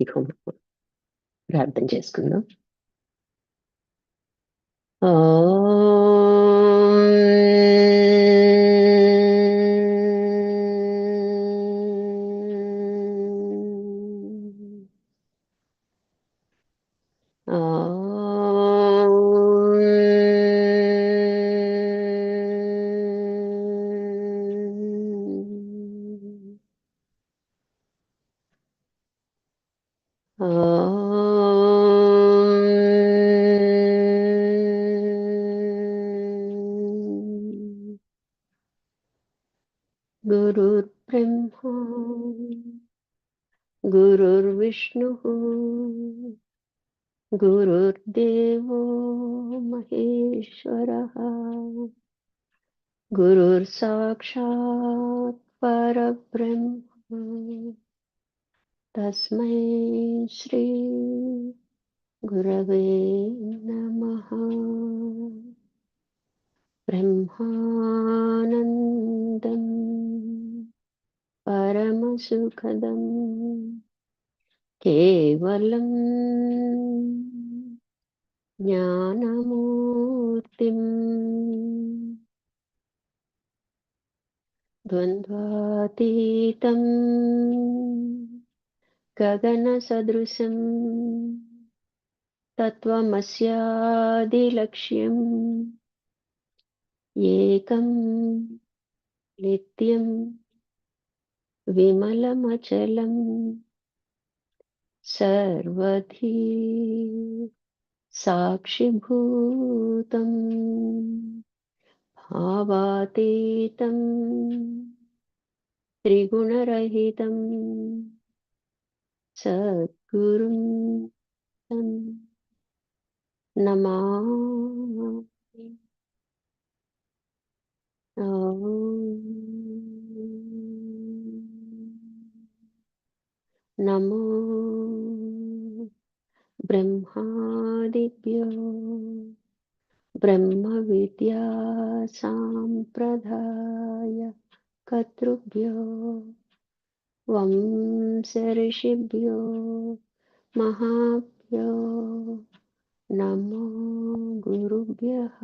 ఇక ప్రార్థన చేసుకుందాం. गुरुर्ब्रह्मा गुरुर्विष्णुः गुरुर्देवो महेश्वरः गुरुर्साक्षात् परब्रह्म तस्मै श्री गुरवे नमः। ब्रह्मानन्दं परमसुखदं केवलं ज्ञानमूर्तिं द्वन्द्वातीतं गगनसदृशं तत्त्वमस्यादिलक्ष्यम् एकं नित्यं विमलमचलं सर्वधी साक्षिभूतं भावातीतं त्रिगुणरहितं सद्गुरुं तं नमामि। नमो ब्रह्मादिभ्यो ब्रह्मविद्या साम्प्रदाय कर्तृभ्यो वंशऋषिभ्यो महाभ्यो नमो गुरुभ्यः।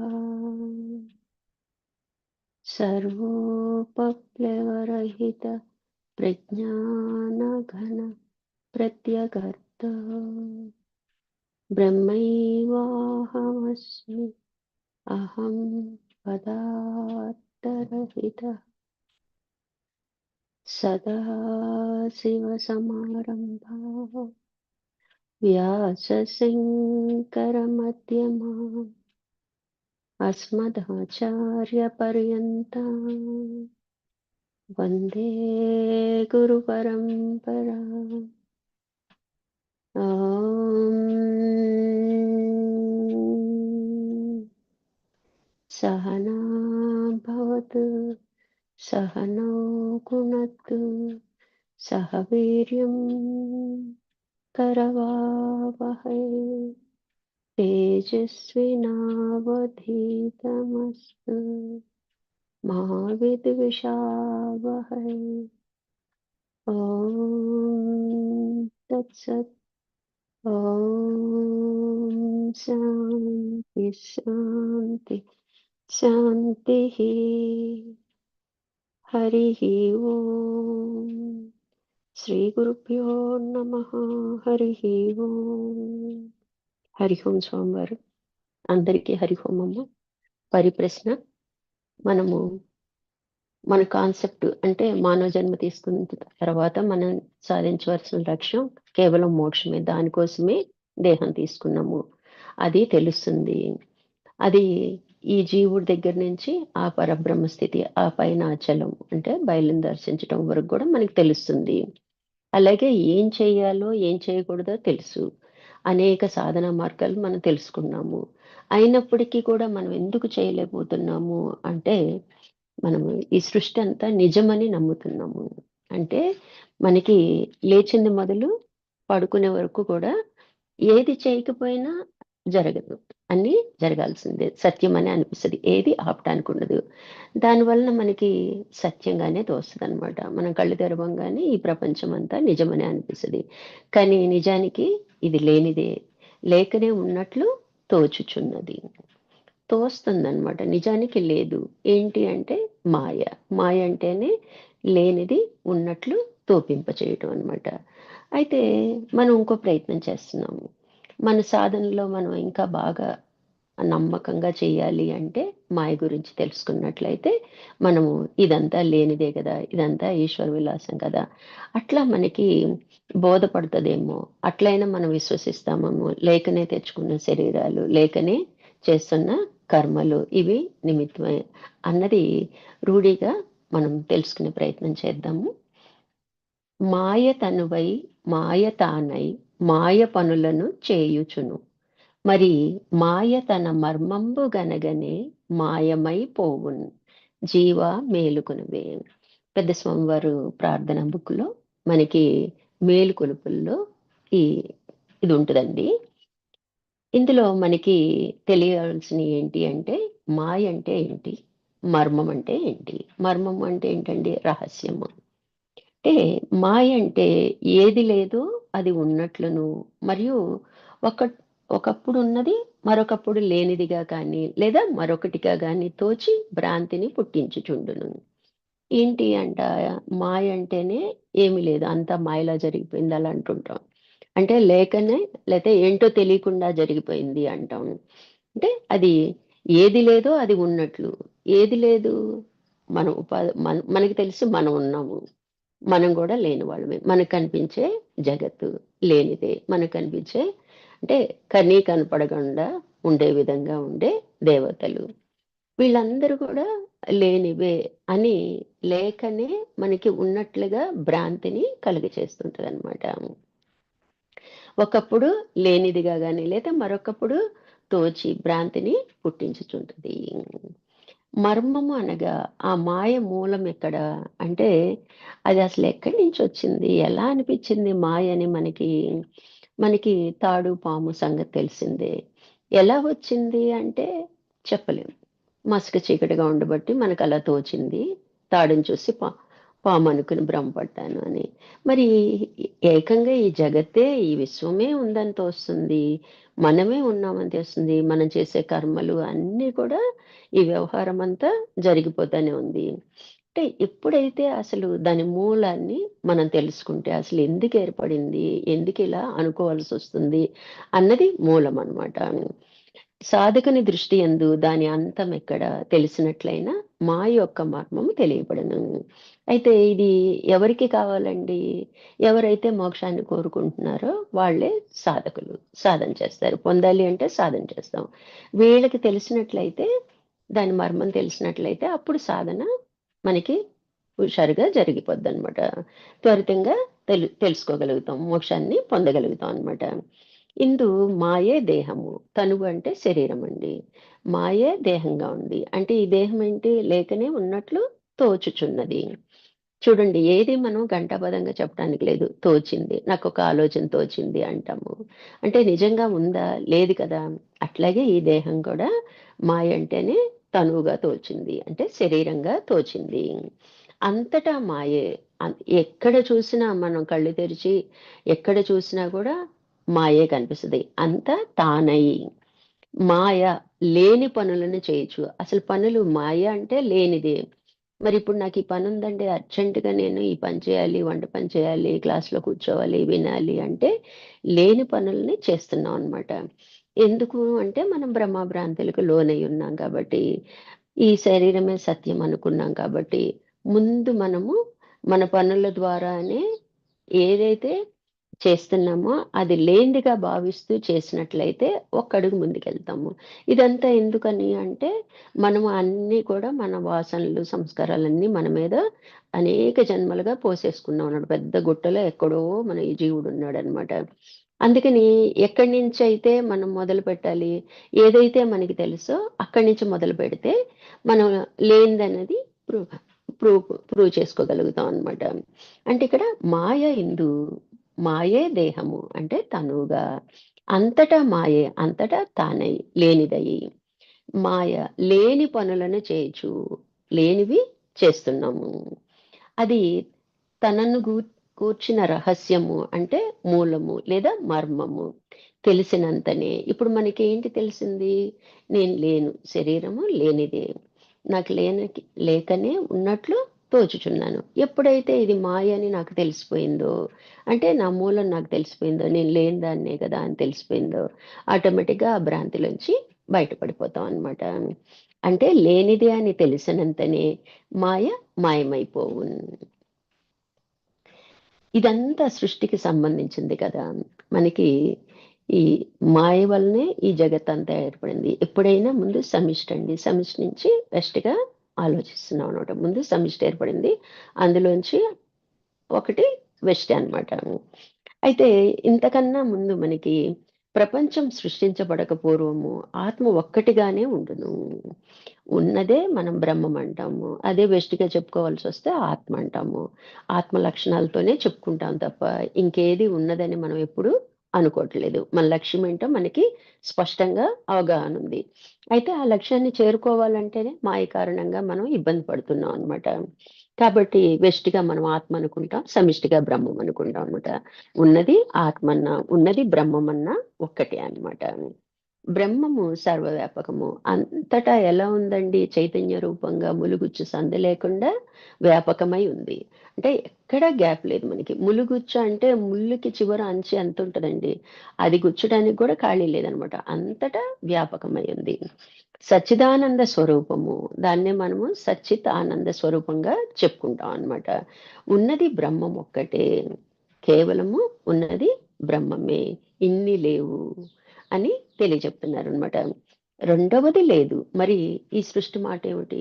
सर्वोपप्लवरहित प्रज्ञानघन प्रत्यगर्त ब्रह्मैवाहमस्मि अहं पदार्थरहितः सदाशिवसमारम्भाः व्यासशङ्करमध्यमाम् अस्मदाचार्यपर्यन्ताम् वन्दे गुरुपरम्पराम्। सहना भवतु सहनौ भुनक्तु सह वीर्यं करवावहै तेजस्विनावधीतमस्तु मा विद्विषावहै। ॐ तत्सत्। ॐ शान्ति शान्ति शान्तिः। हरिः ओम्। శ్రీగురుభ్యో నమః. హరిః ఓం. హరిః ఓం స్వామివారు అందరికీ హరిః ఓం అమ్మ. పరిప్రశ్న, మనము మన కాన్సెప్ట్ అంటే మానవ జన్మ తీసుకున్న తర్వాత మనం సాధించవలసిన లక్ష్యం కేవలం మోక్షమే. దానికోసమే దేహం తీసుకున్నాము, అది తెలుస్తుంది. అది ఈ జీవుడి దగ్గర నుంచి ఆ పరబ్రహ్మ స్థితి, ఆ పైన అచలం అంటే బయలుని దర్శించడం వరకు కూడా మనకి తెలుస్తుంది. అలాగే ఏం చేయాలో ఏం చేయకూడదో తెలుసు. అనేక సాధన మార్గాలు మనం తెలుసుకున్నాము. అయినప్పటికీ కూడా మనం ఎందుకు చేయలేకపోతున్నాము అంటే, మనము ఈ సృష్టి అంతా నిజమని నమ్ముతున్నాము. అంటే మనకి లేచింది మొదలు పడుకునే వరకు కూడా ఏది చేయకపోయినా జరగదు. అన్నీ జరగాల్సిందే. సత్యం అని అనిపిస్తది. ఏది ఆపటానికి ఉండదు. దానివలన మనకి సత్యంగానే తోస్తదనమాట. మనం కళ్ళు తెరవంగానే ఈ ప్రపంచం అంతా నిజమనే అనిపిస్తది. కానీ నిజానికి ఇది లేనిదే, లేకనే ఉన్నట్లు తోచుచున్నది. తోస్తుందనమాట. నిజానికి లేదు. ఏంటి అంటే మాయ. మాయ అంటేనే లేనిది ఉన్నట్లు తోపింపచేయటం అనమాట. అయితే మనం ఇంకో ప్రయత్నం చేస్తున్నాము. మన సాధనలో మనం ఇంకా బాగా నమ్మకంగా చేయాలి అంటే మాయ గురించి తెలుసుకున్నట్లయితే మనము ఇదంతా లేనిదే కదా! ఇదంతా ఈశ్వర విలాసం కదా! అట్లా మనకి బోధపడతదేమో! అట్లైనా మనం విశ్వసిస్తామేమో! లేకనే తెచ్చుకున్న శరీరాలు, లేకనే చేస్తున్న కర్మలు ఇవి నిమిత్తమే అన్నది రూఢిగా మనం తెలుసుకునే ప్రయత్నం చేద్దాము. మాయ తనువై మాయ తానై మాయ పనులను చేయుచును. మరి మాయ తన మర్మంబు గనగనే మాయమై పోవున్. జీవ మేలుకొనువే. పెద్ద స్వామివారు ప్రార్థన బుక్‌లో మనకి మేలుకొలుపుల్లో ఈ ఇది ఉంటదండి. ఇందులో మనకి తెలియాల్సినయి ఏంటి అంటే, మాయ అంటే ఏంటి? మర్మం అంటే ఏంటి? మర్మం అంటే ఏంటండి? రహస్యము. అంటే మాయ అంటే ఏది లేదో అది ఉన్నట్లును, మరియు ఒక ఒకప్పుడు ఉన్నది మరొకప్పుడు లేనిదిగా కానీ, లేదా మరొకటిగా గాని తోచి భ్రాంతిని పుట్టించుచుండును. ఏంటి అంట మాయ అంటేనే ఏమి లేదు. అంతా మాయలా జరిగిపోయింది అలా అంటుంటాం. అంటే లేకనే లేతే ఏంటో తెలియకుండా జరిగిపోయింది అంటాం. అంటే అది ఏది లేదో అది ఉన్నట్లు. ఏది లేదు మనం మనకి తెలిసి మనం ఉన్నాము. మనం గూడా లేని వాళ్ళమే. మనకు కనిపించే జగత్తు లేనిదే. మనకు కనిపించే అంటే కనపడకుండా ఉండే విధంగా ఉండే దేవతలు. వీళ్ళందరూ కూడా లేనివే అని లేకనే మనకి ఉన్నట్లుగా భ్రాంతిని కలుగచేస్తుంటదనమాట. ఒకప్పుడు లేనిదిగా గాని, లేదా మరొకప్పుడు తోచి భ్రాంతిని పుట్టించుచుంటది. మర్మము అనగా ఆ మాయ మూలం ఎక్కడ? అంటే అది అసలు ఎక్కడి నుంచొచ్చింది? ఎలా అనిపిచ్చింది మాయ అని మనకి? మనకి తాడు, పాము సంగతి తెలిసిందే. ఎలా వచ్చింది అంటే చెప్పలేం. మసక చీకటిగా ఉండబట్టి మనకలా తోచింది. తాడుని చూసి పామనుకుని భ్రమపడ్డాను అని. మరి ఏకంగా ఈ జగత్తే, ఈ విశ్వమే ఉందని తోస్తుంది. మనమే ఉన్నామని తెలుస్తుంది. మనం చేసే కర్మలు అన్నీ కూడా ఈ వ్యవహారం అంతా జరిగిపోతానే ఉంది. అంటే ఎప్పుడైతే అసలు దాని మూలాన్ని మనం తెలుసుకుంటే అసలు ఎందుకు ఏర్పడింది? ఎందుకిలా అనుకోవాల్సొస్తుంది? అన్నది మూలమనమాట. సాధకుని దృష్టి యందు దాని అంతం ఎక్కడ తెలిసినట్లయినా మాయ యొక్క మర్మము తెలియబడును. అయితే ఇది ఎవరికి కావాలండి? ఎవరైతే మోక్షాన్ని కోరుకుంటున్నారో వాళ్ళే సాధకులు. సాధన చేస్తారు. పొందాలి అంటే సాధన చేస్తాం. వీళ్ళకి తెలిసినట్లయితే దాని మర్మం తెలిసినట్లయితే అప్పుడు సాధన మనకి హుషారుగా జరిగిపోద్దనమాట. త్వరితంగా తెలుసుకోగలుగుతాం. మోక్షాన్ని పొందగలుగుతాం అనమాట. ఇందు మాయే దేహము. తనువు అంటే శరీరం అండి. మాయే దేహంగా ఉంది. అంటే ఈ దేహం ఏంటి? లేకనే ఉన్నట్లు తోచుచున్నది. చూడండి ఏది మనం ఘంటాపథంగా చెప్పడానికి లేదు. తోచింది. నాకొక ఆలోచన తోచింది అంటాము. అంటే నిజంగా ఉందా? లేదు కదా! అట్లాగే ఈ దేహం కూడా మాయ అంటేనే తనువుగా తోచింది. అంటే శరీరంగా తోచింది. అంతటా మాయే. ఎక్కడ చూసినా మనం కళ్ళు తెరిచి ఎక్కడ చూసినా కూడా మాయే కనిపిస్తది. అంతా తానై. మాయ లేని పనులను చేయొచ్చు. అసలు పనులు మాయ అంటే లేనిదే. మరిప్పుడు నాకు ఈ పనుందండి అర్జెంట్‌గా నేను ఈ పని చేయాలి, వంట పని చేయాలి, క్లాస్‌లో కూర్చోవాలి, వినాలి అంటే లేని పనుల్ని చేస్తున్నాం అనమాట. ఎందుకు అంటే మనం భ్రమాభ్రాంతులకు లోనై ఉన్నాం కాబట్టి, ఈ శరీరమే సత్యం అనుకున్నాం కాబట్టి, ముందు మనము మన పనుల ద్వారానే ఏదైతే చేస్తున్నామో అది లేనిదిగా భావిస్తూ చేసినట్లయితే ఒక్కడుగు ముందుకెళ్తాము. ఇదంతా ఎందుకని అంటే, మనము అన్నీ కూడా మన వాసనలు, సంస్కారాలన్నీ మన మీద అనేక జన్మలుగా పోసేసుకున్నాం అన్నమాట. పెద్ద గుట్టలో ఎక్కడో మన ఈ జీవుడున్నాడనమాట. అందుకని ఎక్కడి నుంచైతే మనం మొదలుపెట్టాలి, ఏదైతే మనకి తెలుసో అక్కడి నుంచి మొదలుపెడితే, మనం లేనిదన్నది ప్రూవ్ ప్రూవ్ ప్రూవ్ చేసుకోగలుగుతాం అనమాట. అంటే ఇక్కడ మాయ ఇందు మాయే దేహము అంటే తనువుగా. అంతటా మాయే, అంతటా తానై లేనిదయి. మాయ లేని పనులను చేయుచు లేనివి చేస్తున్నాము. అది తనను కూర్చిన రహస్యము అంటే మూలము లేదా మర్మము తెలిసినంతనే. ఇప్పుడు మనకేంటి తెలిసింది? నేను లేను, శరీరము లేనిదే, నాకు లేకనే ఉన్నట్లు తోచుచున్నాను. ఎప్పుడైతే ఇది మాయ అని నాకు తెలిసిపోయిందో, అంటే నా మూలం నాకు తెలిసిపోయిందో, నేను లేని దాన్నే కదా అని తెలిసిపోయిందో, ఆటోమేటిక్గా ఆ భ్రాంతిలోంచి బయటపడిపోతాం అనమాట. అంటే లేనిదే అని తెలిసినంతనే మాయ మాయమైపోవును. ఇదంతా సృష్టికి సంబంధించింది కదా! మనకి ఈ మాయ వల్లనే ఈ జగత్తంతా ఏర్పడింది. ఎప్పుడైనా ముందు సమిష్టి అండి. సమిష్టి నుంచి వెస్ట్‌గా ఆలోచిస్తున్నాం అనమాట. ముందు సమిష్టి ఏర్పడింది. అందులోంచి ఒకటి వెస్ట్ అనమాట. అయితే ఇంతకన్నా ముందు మనకి ప్రపంచం సృష్టించబడక పూర్వము ఆత్మ ఒక్కటిగానే ఉండును. ఉన్నదే మనం బ్రహ్మం అంటాము. అదే వెస్ట్‌గా చెప్పుకోవాల్సొస్తే ఆత్మ అంటాము. ఆత్మ లక్షణాలతోనే చెప్పుకుంటాం తప్ప, ఇంకేది ఉన్నదని మనం ఎప్పుడూ అనుకోవట్లేదు. మన లక్ష్యం ఏంటో మనకి స్పష్టంగా అవగాహన ఉంది. అయితే ఆ లక్ష్యాన్ని చేరుకోవాలంటేనే మాయ కారణంగా మనం ఇబ్బంది పడుతున్నాం అనమాట. కాబట్టి వెస్ట్‌గా మనం ఆత్మ అనుకుంటాం. సమిష్టిగా బ్రహ్మం అనుకుంటాం అనమాట. ఉన్నది ఆత్మన్నా, ఉన్నది బ్రహ్మమన్నా ఒక్కటే అన్నమాట. బ్రహ్మము సర్వవ్యాపకము. అంతటా ఎలా ఉందండి? చైతన్య రూపంగా ములుగుచ్చు సందు లేకుండా వ్యాపకమై ఉంది. అంటే ఎక్కడ గ్యాప్ లేదు మనకి. ములుగుచ్చు అంటే ముల్లుకి చివర అంచు ఎంతుంటదండి? అది గుచ్చడానికి గూడా ఖాళీ లేదనమాట. అంతటా వ్యాపకమై ఉంది. సచ్చిదానంద స్వరూపము. దాన్నే మనము సచ్చిత్ ఆనంద స్వరూపంగా చెప్పుకుంటాం అన్నమాట. ఉన్నది బ్రహ్మం ఒక్కటే. కేవలము ఉన్నది బ్రహ్మమే. ఇన్ని లేవు అని తెలియజెప్తున్నారనమాట. రెండవది లేదు. మరి ఈ సృష్టి మాటేమిటి?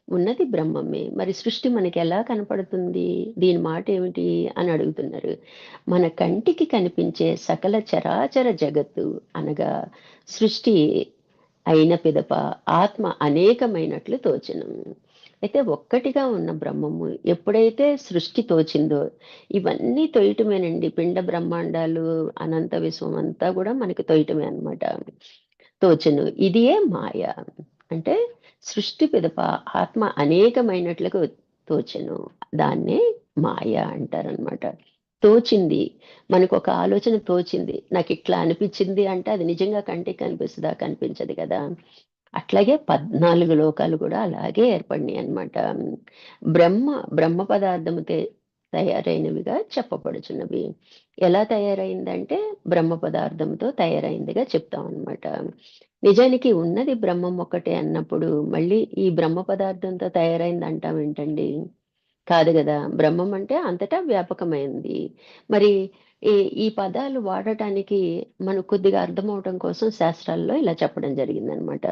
ఉన్నది బ్రహ్మమే. మరి సృష్టి మనకెలా కనపడుతుంది? దీని మాటేమిటి? అని అడుగుతున్నారు. మన కంటికి కనిపించే సకల చరాచర జగత్తు అనగా సృష్టి అయిన పిదప ఆత్మ అనేకమైనట్లు తోచెను. అయితే ఒక్కటిగా ఉన్న బ్రహ్మము ఎప్పుడైతే సృష్టి తోచిందో, ఇవన్నీ తొయటమేనండి. పిండ బ్రహ్మాండాలు, అనంత విశ్వం అంతా గూడా మనకి తొయటమే అన్నమాట. తోచెను. ఇదియే మాయ. అంటే సృష్టి పిదప ఆత్మ అనేకమైనట్లుగా తోచెను. దాన్నే మాయ అంటారనమాట. తోచింది. మనకొక ఆలోచన తోచింది. నాకిట్లా అనిపిచ్చింది అంటే అది నిజంగా కంటికి కనిపిస్తదా? కనిపించదు కదా! అట్లాగే 14 లోకాలు గూడా అలాగే ఏర్పడినియనమాట. బ్రహ్మ, బ్రహ్మ పదార్థము తయారైనవిగా చెప్పబడుచున్నవి. ఎలా తయారైందంటే, బ్రహ్మ పదార్థంతో తయారైందిగా చెప్తామనమాట. నిజానికి ఉన్నది బ్రహ్మం ఒక్కటే అన్నప్పుడు, మళ్ళీ ఈ బ్రహ్మ పదార్థంతో తయారైందంటామేంటండి? కాదు గదా! బ్రహ్మం అంటే అంతటా వ్యాపకమైంది. మరి ఈ ఈ పదాలు వాడటానికి మనకు కొద్దిగా అర్థమవ్వటం కోసం శాస్త్రాల్లో ఇలా చెప్పడం జరిగిందనమాట.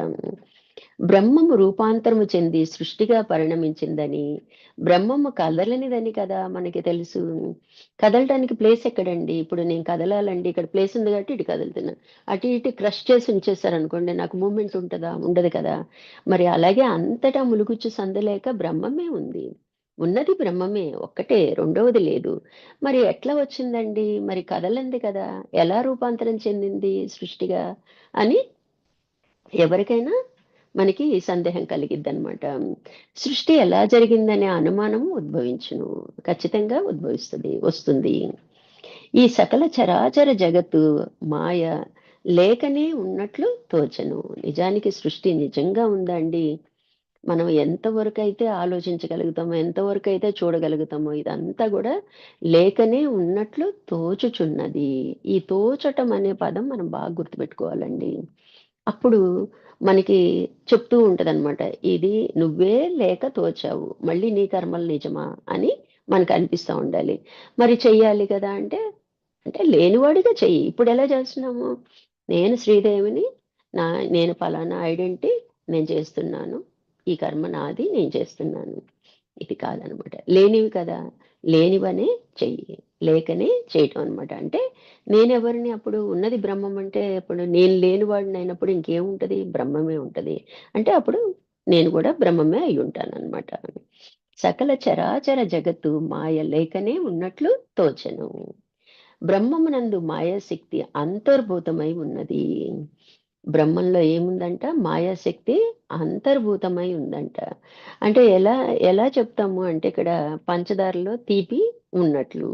బ్రహ్మము రూపాంతరము చెంది సృష్టిగా పరిణమించిందని, బ్రహ్మము కదలనిదని కదా మనకి తెలుసు. కదలటానికి ప్లేస్ ఎక్కడండి? ఇప్పుడు నేను కదలాలండి, ఇక్కడ ప్లేస్ ఉంది కాబట్టి ఇటు కదులుతున్నా. అటు ఇటు క్రష్ చేసి ఉంచేశారనుకోండి, నాకు మూవ్‌మెంట్ ఉంటదా? ఉండదు కదా! మరి అలాగే అంతటా ములుగుచ్చు సందులేక బ్రహ్మమే ఉంది. ఉన్నది బ్రహ్మమే ఒక్కటే, రెండవది లేదు. మరి ఎట్లా వచ్చిందండి? మరి కదలంది కదా! ఎలా రూపాంతరం చెందింది సృష్టిగా? అని ఎవరికైనా మనకి సందేహం కలిగిద్దనమాట. సృష్టి ఎలా జరిగిందనే అనుమానం ఉద్భవించును. ఖచ్చితంగా వస్తుంది. ఈ సకల చరాచర జగత్తు మాయ లేకనే ఉన్నట్లు తోచెను. నిజానికి సృష్టి నిజంగా ఉందా అండి? మనం ఎంతవరకైతే ఆలోచించగలుగుతామో, ఎంతవరకైతే చూడగలుగుతామో ఇదంతా గూడా లేకనే ఉన్నట్లు తోచుచున్నది. ఈ తోచటం అనే పదం మనం బాగా గుర్తుపెట్టుకోవాలండి. అప్పుడు మనకి చెప్తూ ఉంటదనమాట. ఇది నువ్వే లేక తోచావు. మళ్ళీ నీ కర్మలు నిజమా అని మనకనిపిస్తా ఉండాలి. మరి చెయ్యాలి కదా! అంటే, అంటే లేనివాడిగా చెయ్యి. ఇప్పుడెలా చేస్తున్నాము? నేను శ్రీదేవిని. నా నేను పలానా ఐడెంటిటీ నేను చేస్తున్నాను. ఈ కర్మ నాది. నేను చేస్తున్నాను. ఇది కాదనమాట. లేనివి కదా! లేనివనే చెయ్యి. లేకనే చేయటం అనమాట. అంటే నేనెవరిని అప్పుడు? ఉన్నది బ్రహ్మం అంటే ఇప్పుడు నేను లేనివాడినయినప్పుడు ఇంకేముంటది? బ్రహ్మమే ఉంటది. అంటే అప్పుడు నేను గూడా బ్రహ్మమే అయ్యుంటాననమాట. సకల చరాచర జగత్తు మాయ లేకనే ఉన్నట్లు తోచెను. బ్రహ్మమునందు మాయాశక్తి అంతర్భూతమై ఉన్నది. బ్రహ్మంలో ఏముందంట? మాయాశక్తి అంతర్భూతమై ఉందంట. అంటే ఎలా ఎలా చెప్తాము అంటే ఇక్కడ పంచదారలో తీపి ఉన్నట్లు.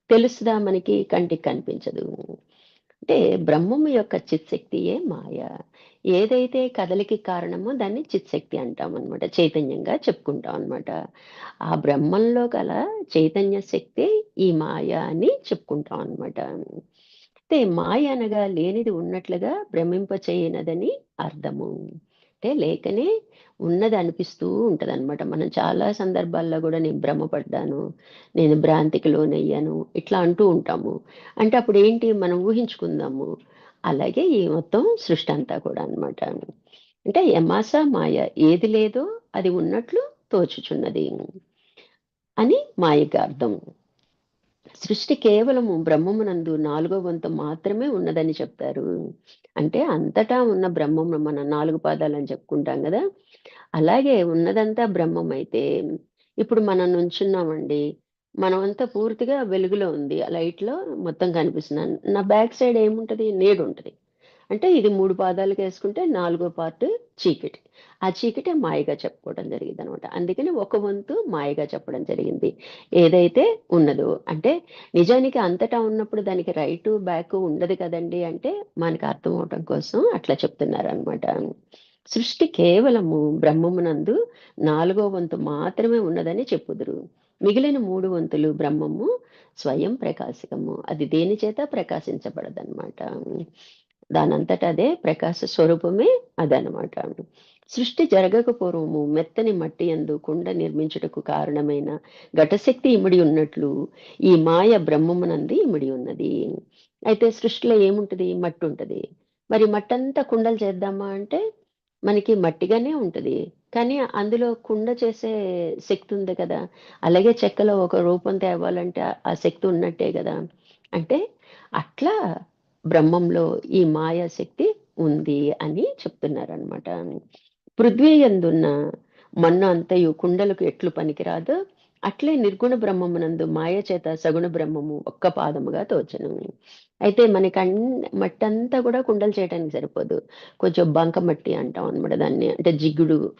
తెలుస్తదా మనకి? కంటికి కనిపించదు. అంటే బ్రహ్మము యొక్క చిత్శక్తియే మాయ. ఏదైతే కదలికి కారణమో దాన్ని చిత్శక్తి అంటామనమాట. చైతన్యంగా చెప్పుకుంటాం అనమాట. ఆ బ్రహ్మంలో గల చైతన్య శక్తే ఈ మాయ అని చెప్పుకుంటాం అనమాట. అయితే మాయ అనగా లేనిది ఉన్నట్లుగా భ్రమింపచేయనదని అర్థము. అంటే లేకనే ఉన్నది అనిపిస్తూ ఉంటదనమాట. మనం చాలా సందర్భాల్లో గూడా నేను భ్రమపడ్డాను, నేను భ్రాంతికి లోనయ్యాను ఇట్లా అంటూ ఉంటాము. అంటే అప్పుడేంటి మనం ఊహించుకుందాము. అలాగే ఈ మొత్తం సృష్టి అంతా కూడా అన్నమాట. అంటే యమాస మాయ ఏది లేదో అది ఉన్నట్లు తోచుచున్నది అని మాయకి అర్థం. సృష్టి కేవలము బ్రహ్మమునందు 4వ వంతు మాత్రమే ఉన్నదని చెప్తారు. అంటే అంతటా ఉన్న బ్రహ్మము మనం 4 పాదాలని చెప్పుకుంటాం గదా! అలాగే ఉన్నదంతా బ్రహ్మమైతే, ఇప్పుడు మనం నుంచున్నామండి. మనమంతా పూర్తిగా వెలుగులో ఉంది. ఆ లైట్‌లో మొత్తం కనిపిస్తున్నాను. నా బ్యాక్ సైడ్ ఏముంటది? నీడుంటది. అంటే ఇది 3 పాదాలకేసుకుంటే నాలుగో పార్ట్ చీకటి. ఆ చీకటే మాయగా చెప్పుకోవడం జరిగిందనమాట. అందుకని ఒక వంతు మాయగా చెప్పడం జరిగింది. ఏదైతే ఉన్నదో అంటే నిజానికి అంతటా ఉన్నప్పుడు దానికి రైటు, బ్యాకు ఉండదు కదండీ! అంటే మనకు అర్థం అవ్వటం కోసం అట్లా చెప్తున్నారనమాట. సృష్టి కేవలము బ్రహ్మమునందు 4వ వంతు మాత్రమే ఉన్నదని చెప్పుదురు. మిగిలిన 3 వంతులు బ్రహ్మము స్వయం ప్రకాశకము. అది దేని చేత ప్రకాశించబడదనమాట. దానంతట అదే ప్రకాశ స్వరూపమే అదనమాట. సృష్టి జరగక పూర్వము మెత్తని మట్టి యందు కుండ నిర్మించుటకు కారణమైన ఘటశక్తి ఇమిడి ఉన్నట్లు ఈ మాయ బ్రహ్మమునందు ఇమిడి ఉన్నది. అయితే సృష్టిలో ఏముంటది? మట్టి ఉంటది. మరి మట్టంతా కుండలు చేద్దామా అంటే మనకి మట్టిగానే ఉంటది. కానీ అందులో కుండ చేసే శక్తి ఉంది కదా! అలాగే చెక్కలో ఒక రూపం తేవాలంటే ఆ శక్తి ఉన్నట్టే గదా! అంటే అట్లా బ్రహ్మంలో ఈ మాయా శక్తి ఉంది అని చెప్తున్నారనమాట. పృథ్వీ యందున్న మన్ను అంతయు కుండలకు ఎట్లు పనికిరాదో అట్లే నిర్గుణ బ్రహ్మమునందు మాయ చేత సగుణ బ్రహ్మము ఒక్క పాదముగా తోచెను. అయితే మట్టంతా కూడా కుండలు చేయడానికి సరిపోదు. కొంచెం బంక మట్టి అంటాం అనమాట దాన్ని. అంటే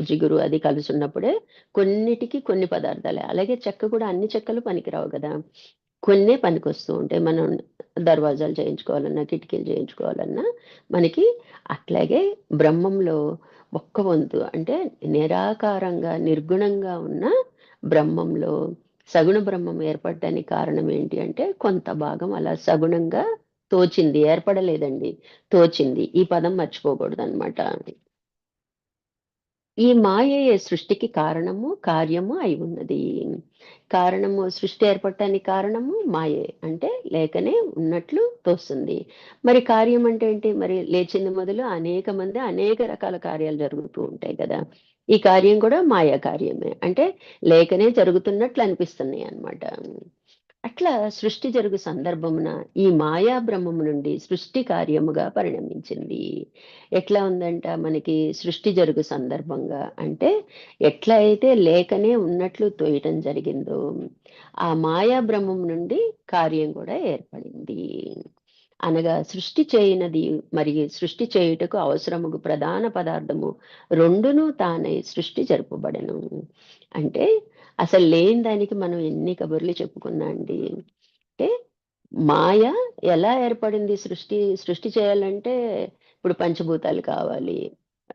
జిగురు అది కలిసున్నప్పుడే కొన్నిటికి కొన్ని పదార్థాలే. అలాగే చెక్క కూడా అన్ని చెక్కలు పనికిరావు గదా! కొన్నే పనికొస్తూ ఉంటాయి. మనం దర్వాజాలు చేయించుకోవాలన్నా, కిటికీలు చేయించుకోవాలన్నా మనకి అట్లాగే బ్రహ్మంలో ఒక్క వంతు అంటే నిరాకారంగా, నిర్గుణంగా ఉన్న బ్రహ్మంలో సగుణ బ్రహ్మం ఏర్పడడానికి కారణం ఏంటి అంటే, కొంత భాగం అలా సగుణంగా తోచింది. ఏర్పడలేదండి. తోచింది. ఈ పదం మర్చిపోకూడదనమాట. ఈ మాయయే సృష్టికి కారణము, కార్యము అయి ఉన్నది. కారణము సృష్టి ఏర్పడటానికి కారణము మాయే. అంటే లేకనే ఉన్నట్లు తోస్తుంది. మరి కార్యం అంటే ఏంటి? మరి లేచింది మొదలు అనేక మంది అనేక రకాల కార్యాలు జరుగుతూ ఉంటాయి కదా! ఈ కార్యం కూడా మాయా కార్యమే. అంటే లేకనే జరుగుతున్నట్లు అనిపిస్తున్నాయి అన్నమాట. అట్లా సృష్టి జరుగు సందర్భమున ఈ మాయా బ్రహ్మము నుండి సృష్టి కార్యముగా పరిణమించింది. ఎట్లా ఉందంట మనకి సృష్టి జరుగు సందర్భంగా అంటే ఎట్లా అయితే లేకనే ఉన్నట్లు తోయటం జరిగిందో ఆ మాయా బ్రహ్మం నుండి కార్యం కూడా ఏర్పడింది. అనగా సృష్టి చేయనది మరియు సృష్టి చేయుటకు అవసరముగు ప్రధాన పదార్థము రెండును తానై సృష్టి జరుపబడెను. అంటే అసలు లేని దానికి మనం ఎన్ని కబుర్లు చెప్పుకున్నా అండి. అంటే మాయ ఎలా ఏర్పడింది? సృష్టి చేయాలంటే ఇప్పుడు పంచభూతాలు కావాలి.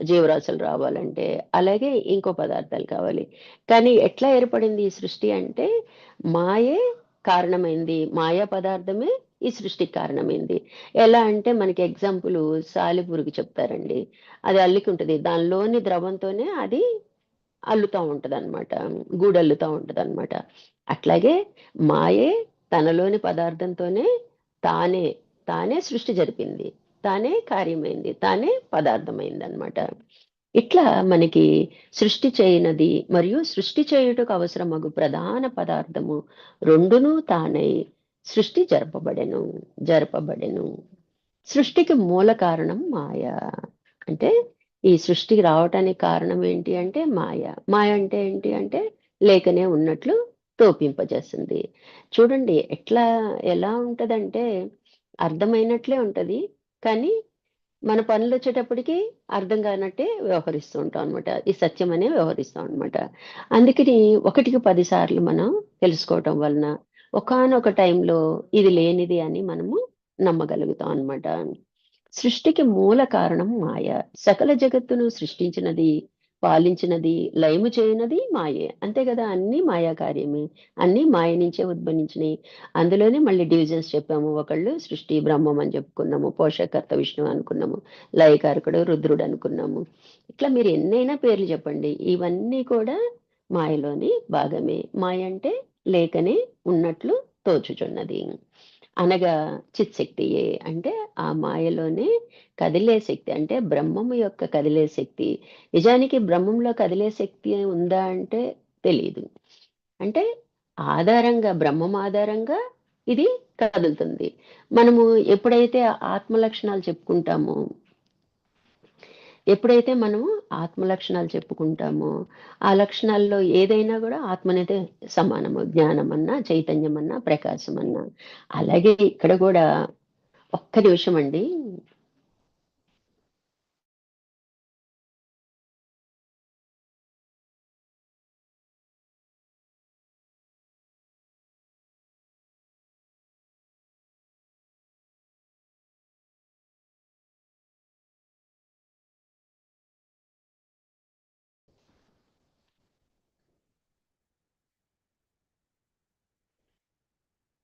జీవరాశులు రావాలంటే, అలాగే ఇంకో పదార్థాలు కావాలి. కానీ ఎట్లా ఏర్పడింది ఈ సృష్టి అంటే, మాయే కారణమైంది. మాయా పదార్థమే ఈ సృష్టికి కారణమైంది. ఎలా అంటే మనకి ఎగ్జాంపుల్ సాలెపురుగు చెప్తారండి. అది అల్లికుంటది. దానిలోని ద్రవంతోనే అది అల్లుతా ఉంటదనమాట. గూడల్లుతా ఉంటదనమాట. అట్లాగే మాయే తనలోని పదార్థంతోనే తానే, తానే సృష్టి జరిపింది. తానే కార్యమైంది. తానే పదార్థమైందనమాట. ఇట్లా మనకి సృష్టి చేయనది మరియు సృష్టి చేయుటకు అవసరమగు ప్రధాన పదార్థము రెండును తానై సృష్టి జరపబడెను. సృష్టికి మూల కారణం మాయ. అంటే ఈ సృష్టికి రావటానికి కారణం ఏంటి అంటే మాయ. మాయ అంటే ఏంటి అంటే లేకనే ఉన్నట్లు తోపింపజేస్తుంది. చూడండి ఎలా ఉంటదంటే అర్థమైనట్లే ఉంటది. కానీ మన పనులొచ్చేటప్పటికి అర్థం కానట్టే వ్యవహరిస్తూ ఉంటాం అనమాట. ఈ సత్యమనే వ్యవహరిస్తాం అనమాట. అందుకని ఒకటికి 10 సార్లు మనం తెలుసుకోవటం వలన ఒకానొక టైంలో ఇది లేనిది అని మనము నమ్మగలుగుతాం అనమాట. సృష్టికి మూల కారణం మాయ. సకల జగత్తును సృష్టించినది, పాలించినది, లయము చేయనది మాయే. అంతే కదా! అన్నీ మాయా కార్యమే. అన్నీ మాయ నుంచే ఉద్భవించినయి. అందులోనే మళ్ళీ డివిజన్స్ చెప్పాము. ఒకళ్ళు సృష్టి బ్రహ్మం అని చెప్పుకున్నాము. పోషకర్త విష్ణువు అనుకున్నాము. లయకారకుడు రుద్రుడు అనుకున్నాము. ఇట్లా మీరు ఎన్నైనా పేర్లు చెప్పండి. ఇవన్నీ కూడా మాయలోని భాగమే. మాయ అంటే లేకనే ఉన్నట్లు తోచుచున్నది. అనగా చిత్శక్తియే. అంటే ఆ మాయలోనే కదిలే శక్తి. అంటే బ్రహ్మము యొక్క కదిలే శక్తి. నిజానికి బ్రహ్మంలో కదిలే శక్తి ఉందా అంటే తెలీదు. అంటే బ్రహ్మం ఆధారంగా ఇది కదులుతుంది. మనము ఎప్పుడైతే ఆత్మ లక్షణాలు చెప్పుకుంటామో ఎప్పుడైతే మనము ఆత్మ లక్షణాలు చెప్పుకుంటామో, ఆ లక్షణాల్లో ఏదైనా గూడా ఆత్మనైతే సమానము. జ్ఞానమన్నా, చైతన్యమన్నా, ప్రకాశమన్నా. అలాగే ఇక్కడ గూడా ఒక్క నిమిషమండి.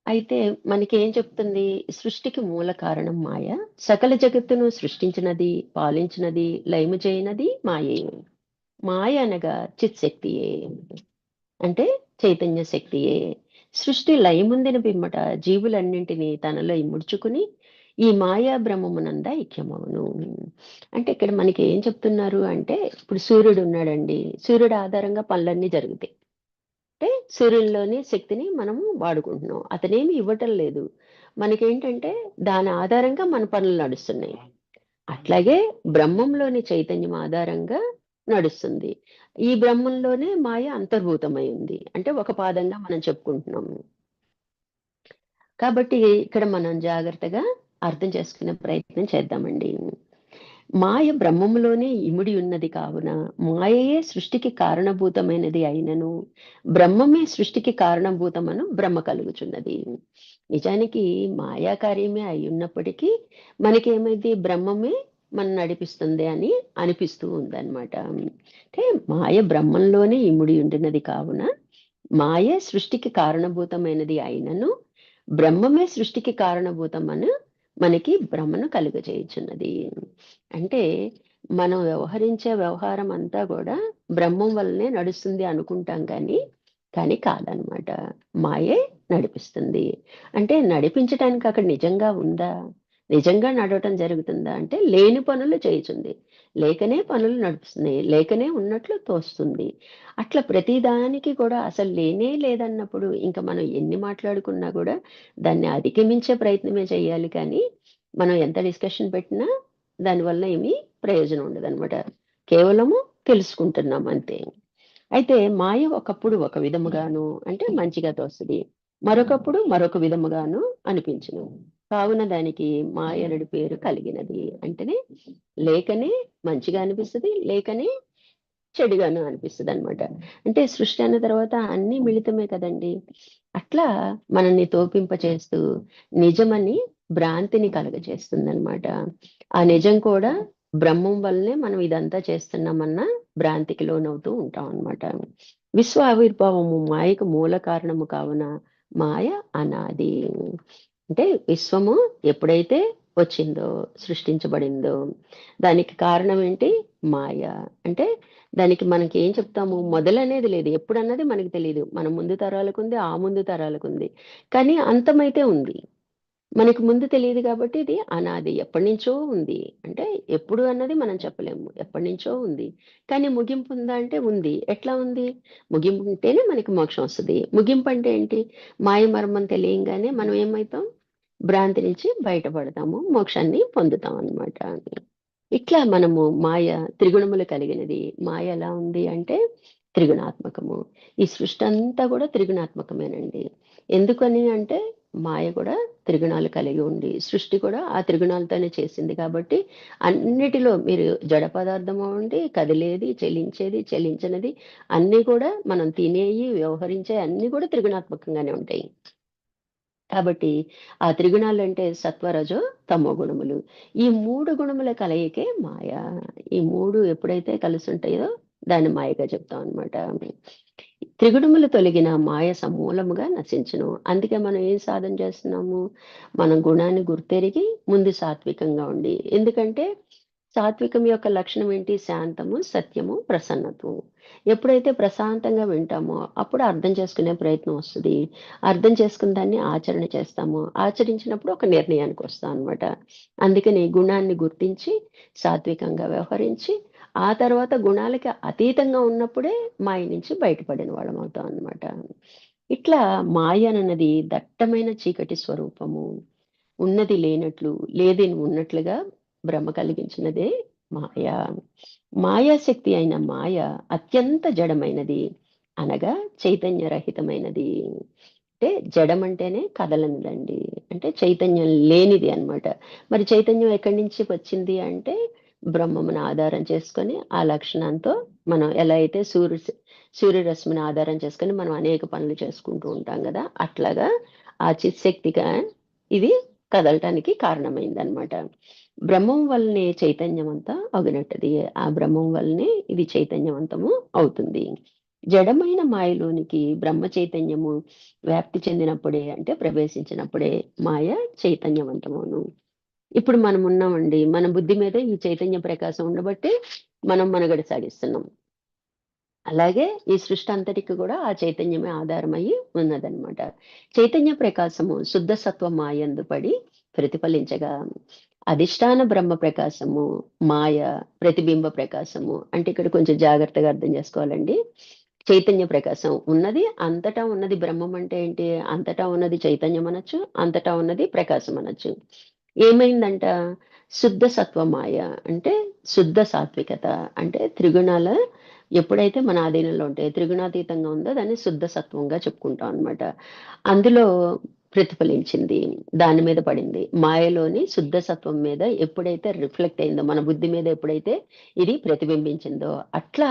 అయితే మనకేం చెప్తుంది? సృష్టికి మూల కారణం మాయ. సకల జగత్తును సృష్టించినది, పాలించినది, లయము చేయనది మాయే. మాయ అనగా చిత్శక్తియే. అంటే చైతన్య శక్తియే. సృష్టి లయముందిన పిమ్మట జీవులన్నింటినీ తనలో ఇముడ్చుకుని ఈ మాయా బ్రహ్మమునంద ఐక్యమవును. అంటే ఇక్కడ మనకి ఏం చెప్తున్నారు అంటే, ఇప్పుడు సూర్యుడున్నాడండి. సూర్యుడు ఆధారంగా పనులన్నీ జరుగుతాయి. అంటే సూర్యునిలోని శక్తిని మనము వాడుకుంటున్నాం. అతనేమి ఇవ్వటం లేదు. మనకేంటంటే దాని ఆధారంగా మన పనులు నడుస్తున్నాయి. అట్లాగే బ్రహ్మంలోని చైతన్యం ఆధారంగా నడుస్తుంది. ఈ బ్రహ్మంలోనే మాయ అంతర్భూతమై ఉంది. అంటే ఒక పాదంగా మనం చెప్పుకుంటున్నాము. కాబట్టి ఇక్కడ మనం జాగ్రత్తగా అర్థం చేసుకునే ప్రయత్నం చేద్దామండి. మాయ బ్రహ్మములోనే ఇమిడి ఉన్నది కావున మాయయే సృష్టికి కారణభూతమైనది అయినను బ్రహ్మమే సృష్టికి కారణభూతమను భ్రమ కలుగుచున్నది. నిజానికి మాయా కార్యమే అయి ఉన్నప్పటికీ మనకేమైంది బ్రహ్మమే మనం నడిపిస్తుంది అని అనిపిస్తూ ఉందన్నమాట. అంటే మాయ బ్రహ్మంలోనే ఇమిడి ఉండినది కావున మాయే సృష్టికి కారణభూతమైనది అయినను బ్రహ్మమే సృష్టికి కారణభూతమని మనకి భ్రమను కలుగజేయుచున్నది. అంటే మనం వ్యవహరించే వ్యవహారం అంతా కూడా బ్రహ్మం వల్లనే నడుస్తుంది అనుకుంటాం కానీ కాదనమాట. మాయే నడిపిస్తుంది. అంటే నడిపించటానికి అక్కడ నిజంగా ఉందా? నిజంగా నడవటం జరుగుతుందా? అంటే లేని పనులు చేయుచుంది. లేకనే పనులు నడుస్తున్నాయి. లేకనే ఉన్నట్లు తోస్తుంది. అట్లా ప్రతిదానికి కూడా అసలు లేనే లేదన్నప్పుడు ఇంక మనం ఎన్ని మాట్లాడుకున్నా కూడా దాన్ని అధిగమించే ప్రయత్నమే చేయాలి కానీ, మనం ఎంత డిస్కషన్ పెట్టినా దానివల్ల ఏమీ ప్రయోజనం ఉండదనమాట. కేవలము తెలుసుకుంటున్నాం అంతే. అయితే మాయ ఒకప్పుడు ఒక విధముగాను అంటే మంచిగా తోస్తది. మరొకప్పుడు మరొక విధముగాను అనిపించును. కావున దానికి మాయనుడి పేరు కలిగినది. అంటేనే లేకనే మంచిగా అనిపిస్తది. లేకనే చెడుగాను అనిపిస్తదనమాట. అంటే సృష్టి అన్న తర్వాత అన్నీ మిళితమే కదండీ! అట్లా మనల్ని తోపింపచేస్తూ నిజమని భ్రాంతిని కలుగజేస్తుందనమాట. ఆ నిజం కూడా బ్రహ్మం వల్లనే మనం ఇదంతా చేస్తున్నామన్న భ్రాంతికి లోనవుతూ ఉంటాం అన్నమాట. విశ్వ ఆవిర్భావము మాయకు మూల కారణము కావున మాయ అనాది. అంటే విశ్వము ఎప్పుడైతే వచ్చిందో, సృష్టించబడిందో దానికి కారణం ఏంటి? మాయ. అంటే దానికి మనకి ఏం చెప్తాము? మొదలనేది లేదు. ఎప్పుడన్నది మనకు తెలీదు. మన ముందు తరాలకుంది, ఆ ముందు తరాలకుంది. కానీ అంతమైతే ఉంది. మనకు ముందు తెలీదు కాబట్టి ఇది అనాది. ఎప్పటినుంచో ఉంది. అంటే ఎప్పుడు అన్నది మనం చెప్పలేము. ఎప్పటినుంచో ఉంది. కానీ ముగింపు ఉందా అంటే ఉంది. ఎట్లా ఉంది? ముగింపు ఉంటేనే మనకి మోక్షం వస్తది. ముగింపు అంటే ఏంటి? మాయ మర్మం తెలియంగానే మనం ఏమైతాం? భ్రాంతి నుంచి బయటపడతాము. మోక్షాన్ని పొందుతాం అన్నమాట. ఇట్లా మనము మాయ త్రిగుణములు కలిగినది. మాయ ఎలా ఉంది అంటే త్రిగుణాత్మకము. ఈ సృష్టి అంతా కూడా త్రిగుణాత్మకమేనండి. ఎందుకని అంటే మాయ కూడా త్రిగుణాలు కలిగి ఉండి, సృష్టి కూడా ఆ త్రిగుణాలతోనే చేసింది కాబట్టి, అన్నిటిలో మీరు జడ పదార్థం అవ్వండి, కదిలేది, చెలించేది, చెలించనిది అన్నీ కూడా మనం తినేయి, వ్యవహరించేయి అన్నీ కూడా త్రిగుణాత్మకంగానే ఉంటాయి. కాబట్టి ఆ త్రిగుణాలంటే సత్వ, రజో, తమో గుణములు. ఈ 3 గుణముల కలయికే మాయ. ఈ 3 ఎప్పుడైతే కలిసుంటాయో దాన్ని మాయగా చెప్తామనమాట. త్రిగుణములు తొలగిన మాయ సమూలముగా నశించును. అందుకే మనం ఏం సాధన చేస్తున్నాము? మనం గుణాన్ని గుర్తెరిగి ముందు సాత్వికంగా ఉండి. ఎందుకంటే సాత్వికం యొక్క లక్షణం ఏంటి? శాంతము, సత్యము, ప్రసన్నత్వము. ఎప్పుడైతే ప్రశాంతంగా వింటామో అప్పుడు అర్థం చేసుకునే ప్రయత్నం వస్తది. అర్థం చేసుకున్న దాన్ని ఆచరణ చేస్తాము. ఆచరించినప్పుడు ఒక నిర్ణయానికి వస్తాం అనమాట. అందుకని గుణాన్ని గుర్తించి సాత్వికంగా వ్యవహరించి, ఆ తర్వాత గుణాలకి అతీతంగా ఉన్నప్పుడే మాయ నుంచి బయటపడిన వాళ్ళం అవుతాం అన్నమాట. ఇట్లా మాయ అన్నది దట్టమైన చీకటి స్వరూపము. ఉన్నది లేనట్లు, లేనిది ఉన్నట్లుగా భ్రమ కలిగించినదే మాయ. మాయాశక్తి అయిన మాయ అత్యంత జడమైనది, అనగా చైతన్యరహితమైనది. అంటే జడం అంటేనే కదలనిదండి. అంటే చైతన్యం లేనిది అన్నమాట. మరి చైతన్యం ఎక్కడి నుంచి వచ్చింది అంటే బ్రహ్మమును ఆధారం చేసుకొని ఆ లక్షణంతో మనం ఎలా అయితే సూర్యరశ్మిని ఆధారం చేసుకొని మనం అనేక పనులు చేసుకుంటూ ఉంటాం కదా! అట్లాగా ఆ చిత్శక్తిగా ఇది కదలటానికి కారణమైందనమాట. బ్రహ్మం వల్లనే చైతన్యం అంతా అగునట్టది. ఆ బ్రహ్మం వల్లనే ఇది చైతన్యవంతము అవుతుంది. జడమైన మాయలోనికి బ్రహ్మ చైతన్యము వ్యాప్తి చెందినప్పుడే అంటే ప్రవేశించినప్పుడే మాయ చైతన్యవంతమవును. ఇప్పుడు మనం ఉన్నామండి. మన బుద్ధి మీద ఈ చైతన్య ప్రకాశం ఉండబట్టే మనం మనుగడ సాగిస్తున్నాం. అలాగే ఈ సృష్టి అంతటికి కూడా ఆ చైతన్యమే ఆధారమయ్యి ఉన్నదన్నమాట. చైతన్య ప్రకాశము శుద్ధ సత్వ మాయందు పడి ప్రతిఫలించగా, అధిష్టాన బ్రహ్మ ప్రకాశము మాయ ప్రతిబింబ ప్రకాశము. అంటే ఇక్కడ కొంచెం జాగ్రత్తగా అర్థం చేసుకోవాలండి. చైతన్య ప్రకాశం ఉన్నది, అంతటా ఉన్నది బ్రహ్మం అంటే ఏంటి? అంతటా ఉన్నది చైతన్యం అనొచ్చు, అంతటా ఉన్నది ప్రకాశం అనొచ్చు. ఏమైందంట? శుద్ధ సత్వ మాయ అంటే శుద్ధ సాత్వికత. అంటే త్రిగుణాల ఎప్పుడైతే మన ఆధీనంలో ఉంటాయో, త్రిగుణాతీతంగా ఉందో దాన్ని శుద్ధ సత్వంగా చెప్పుకుంటాం అన్నమాట. అందులో ప్రతిఫలించింది. దాని మీద పడింది. మాయలోని శుద్ధ సత్వం మీద ఎప్పుడైతే రిఫ్లెక్ట్ అయిందో, మన బుద్ధి మీద ఎప్పుడైతే ఇది ప్రతిబింబించిందో, అట్లా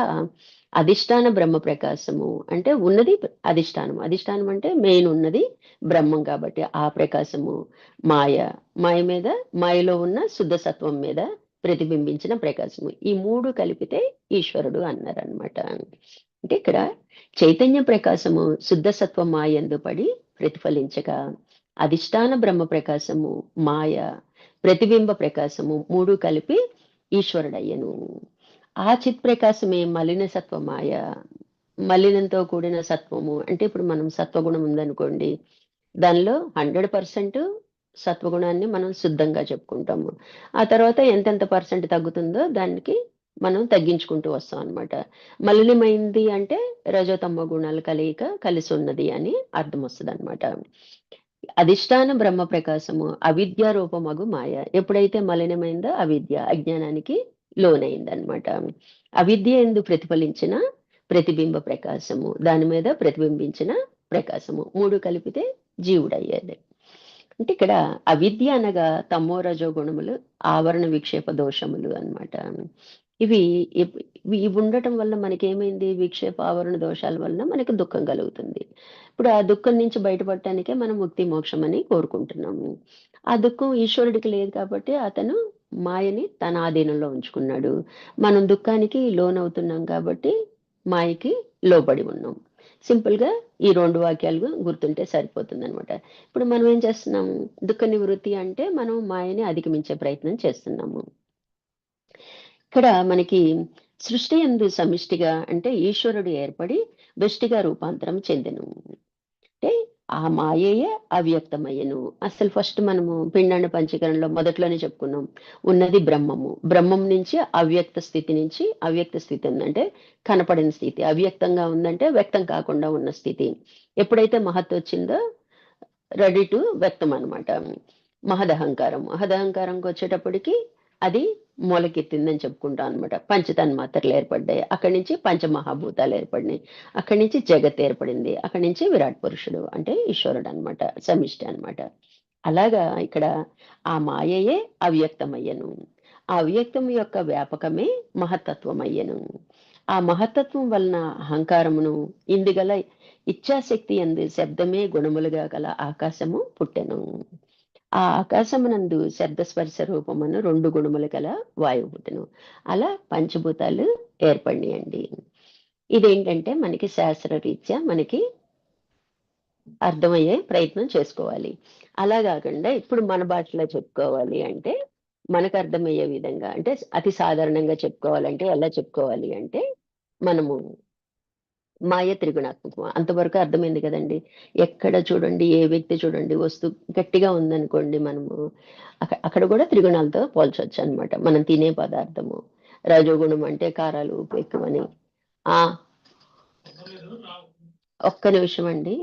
అధిష్టాన బ్రహ్మ ప్రకాశము అంటే ఉన్నది అధిష్టానం. అధిష్టానం అంటే మెయిన్ ఉన్నది బ్రహ్మం కాబట్టి ఆ ప్రకాశము మాయ. మాయ మీద మాయలో ఉన్న శుద్ధ సత్వం మీద ప్రతిబింబించిన ప్రకాశము. ఈ 3 కలిపితే ఈశ్వరుడు అన్నారనమాట. అంటే ఇక్కడ చైతన్య ప్రకాశము శుద్ధ సత్వ మాయందు పడి ప్రతిఫలించగా, అధిష్టాన బ్రహ్మ ప్రకాశము మాయ ప్రతిబింబ ప్రకాశము 3 కలిపి ఈశ్వరుడయ్యను. ఆ చిత్ ప్రకాశమే మలిన సత్వ మాయ. మలినంతో కూడిన సత్వము అంటే ఇప్పుడు మనం సత్వగుణం ఉందనుకోండి, దానిలో 100% సత్వగుణాన్ని మనం శుద్ధంగా చెప్పుకుంటాము. ఆ తర్వాత ఎంతెంత పర్సెంట్ తగ్గుతుందో దానికి మనం తగ్గించుకుంటూ వస్తాం అన్నమాట. మలినమైంది అంటే రజోతమో గుణాల కలయిక కలిసున్నది అని అర్థం వస్తదన్నమాట. అధిష్టాన బ్రహ్మ ప్రకాశము అవిద్యా రూపమగు మాయ. ఎప్పుడైతే మలినమైందో అవిద్య, అజ్ఞానానికి లోనైందన్నమాట. అవిద్య యందు ప్రతిఫలించిన ప్రతిబింబ ప్రకాశము, దాని మీద ప్రతిబింబించిన ప్రకాశము 3 కలిపితే జీవుడయ్యేది. అంటే ఇక్కడ అవిద్య అనగా తమో రజో గుణములు, ఆవరణ విక్షేప దోషములు అన్నమాట. ఇవి ఇవి ఉండటం వల్ల మనకేమైంది? విక్షేప ఆవరణ దోషాల వలన మనకి దుఃఖం కలుగుతుంది. ఇప్పుడు ఆ దుఃఖం నుంచి బయటపడటానికే మనం ముక్తి మోక్షం అని కోరుకుంటున్నాము. ఆ దుఃఖం ఈశ్వరుడికి లేదు కాబట్టి అతను మాయని తన ఆధీనంలో ఉంచుకున్నాడు. మనం దుఃఖానికి లోనవుతున్నాం కాబట్టి మాయకి లోబడి ఉన్నాం. సింపుల్‌గా ఈ 2 వాక్యాలు గుర్తుంటే సరిపోతుందనమాట. ఇప్పుడు మనం ఏం చేస్తున్నాము? దుఃఖ నివృత్తి అంటే మనం మాయని అధిగమించే ప్రయత్నం చేస్తున్నాము. ఇక్కడ మనకి సృష్టి యందు సమిష్టిగా అంటే ఈశ్వరుడు ఏర్పడి వెష్టిగా రూపాంతరం చెందెను. అంటే ఆ మాయయే అవ్యక్తమయ్యెను. అసలు ఫస్ట్ మనము పిండాండ పంచీకరణలో మొదట్లోనే చెప్పుకున్నాం. ఉన్నది బ్రహ్మము. బ్రహ్మం నుంచి అవ్యక్త స్థితి నుంచి అవ్యక్త స్థితి ఉందంటే కనపడని స్థితి. అవ్యక్తంగా ఉందంటే వ్యక్తం కాకుండా ఉన్న స్థితి. ఎప్పుడైతే మహత్ వచ్చిందో రెడీ టు వ్యక్తం అనమాట. మహదహంకారం. మహదహంకారంకి వచ్చేటప్పటికి అది మొలకెత్తిందని చెప్పుకుంటాం అనమాట. పంచతన్మాత్రలు ఏర్పడ్డాయి. అక్కడి నుంచి పంచమహాభూతాలు ఏర్పడినాయి. అక్కడి నుంచి జగత్ ఏర్పడింది. అక్కడి నుంచి విరాట్ పురుషుడు అంటే ఈశ్వరుడు అనమాట. సమిష్టి అనమాట. అలాగా ఇక్కడ ఆ మాయయే అవ్యక్తమయ్యను. ఆ అవ్యక్తం యొక్క వ్యాపకమే మహత్తత్వమయ్యను. ఆ మహత్తత్వం వలన అహంకారమును ఇందుగల ఇచ్ఛాశక్తి అంది శబ్దమే గుణములుగా గల ఆకాశము పుట్టెను. ఆ ఆకాశమునందు శబ్దస్పర్శ రూపమును 2 గుణములు గల వాయువు పుట్టెను. అలా పంచభూతాలు ఏర్పడినాయండి. ఇదేంటంటే మనకి శాస్త్రరీత్యా మనకి అర్థమయ్యే ప్రయత్నం చేసుకోవాలి. అలా కాకుండా ఇప్పుడు మన భాషలో చెప్పుకోవాలి అంటే మనకు అర్థమయ్యే విధంగా అంటే అతి సాధారణంగా చెప్పుకోవాలంటే ఎలా చెప్పుకోవాలి అంటే మనము మాయ త్రిగుణాత్మకం. అంతవరకు అర్థమైంది కదండీ! ఎక్కడ చూడండి, ఏ వ్యక్తి చూడండి వస్తువు గట్టిగా ఉందనుకోండి మనము అక్కడ కూడా త్రిగుణాలతో పోల్చొచ్చనమాట. మనం తినే పదార్థము. రజోగుణం అంటే కారాలు, ఉప్పు ఎక్కువని. ఆ! ఒక్క నిమిషం అండి.